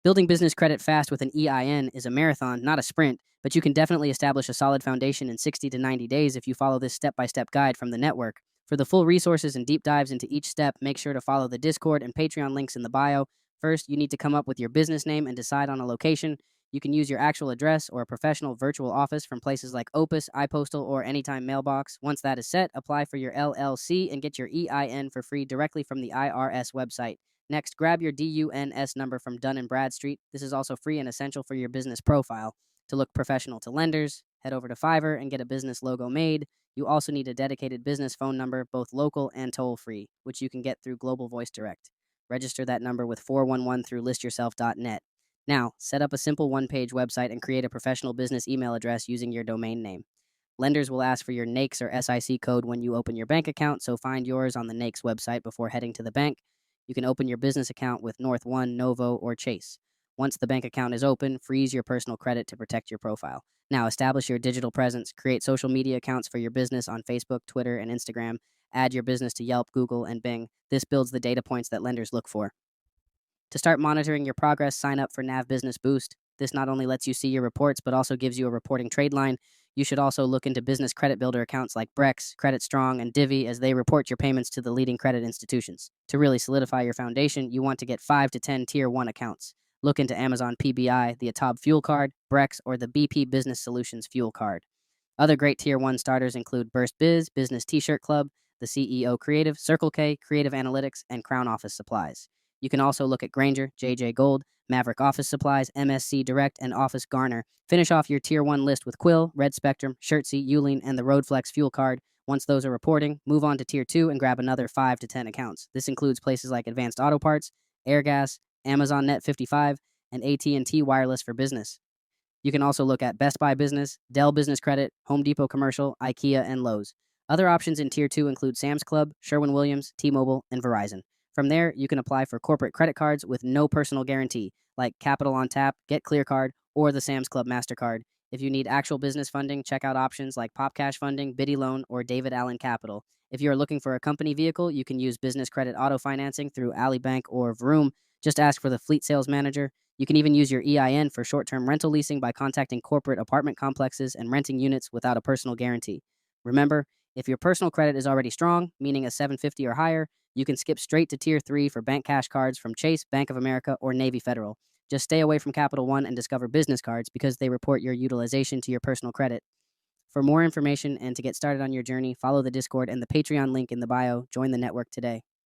Building business credit fast with an EIN is a marathon, not a sprint, but you can definitely establish a solid foundation in 60 to 90 days if you follow this step by step guide from the network. For the full resources and deep dives into each step, make sure to follow the Discord and Patreon links in the bio. First, you need to come up with your business name and decide on a location. You can use your actual address or a professional virtual office from places like Opus, iPostal, or Anytime Mailbox. Once that is set, apply for your LLC and get your EIN for free directly from the IRS website. Next, grab your DUNS number from Dun & Bradstreet. This is also free and essential for your business profile. To look professional to lenders, head over to Fiverr and get a business logo made. You also need a dedicated business phone number, both local and toll-free, which you can get through Global Voice Direct. Register that number with 411 through listyourself.net. Now, set up a simple one-page website and create a professional business email address using your domain name. Lenders will ask for your NAICS or SIC code when you open your bank account, so find yours on the NAICS website before heading to the bank. You can open your business account with North One, Novo, or Chase. Once the bank account is open, freeze your personal credit to protect your profile. Now, establish your digital presence, create social media accounts for your business on Facebook, Twitter, and Instagram. Add your business to Yelp, Google, and Bing. This builds the data points that lenders look for. To start monitoring your progress, sign up for Nav Business Boost. This not only lets you see your reports, but also gives you a reporting trade line. You should also look into business credit builder accounts like Brex, Credit Strong, and Divvy as they report your payments to the leading credit institutions. To really solidify your foundation, you want to get 5 to 10 Tier 1 accounts. Look into Amazon PBI, the Atab Fuel Card, Brex, or the BP Business Solutions Fuel Card. Other great Tier 1 starters include Burst Biz, Business T-Shirt Club, the CEO Creative, Circle K, Creative Analytics, and Crown Office Supplies. You can also look at Granger, JJ Gold, Maverick Office Supplies, MSC Direct, and Office Garner. Finish off your Tier 1 list with Quill, Red Spectrum, Shirtsy, Uline, and the Roadflex Fuel Card. Once those are reporting, move on to Tier 2 and grab another 5 to 10 accounts. This includes places like Advanced Auto Parts, Airgas, Amazon Net 55, and AT&T Wireless for Business. You can also look at Best Buy Business, Dell Business Credit, Home Depot Commercial, IKEA, and Lowe's. Other options in Tier 2 include Sam's Club, Sherwin-Williams, T-Mobile, and Verizon. From there, you can apply for corporate credit cards with no personal guarantee, like Capital on Tap, Get Clear Card, or the Sam's Club MasterCard. If you need actual business funding, check out options like Popcash Funding, Biddy Loan, or David Allen Capital. If you are looking for a company vehicle, you can use business credit auto financing through Ally Bank or Vroom. Just ask for the fleet sales manager. You can even use your EIN for short-term rental leasing by contacting corporate apartment complexes and renting units without a personal guarantee. Remember, if your personal credit is already strong, meaning a 750 or higher, you can skip straight to Tier 3 for bank cash cards from Chase, Bank of America, or Navy Federal. Just stay away from Capital One and discover business cards because they report your utilization to your personal credit. For more information and to get started on your journey, follow the Discord and the Patreon link in the bio. Join the network today.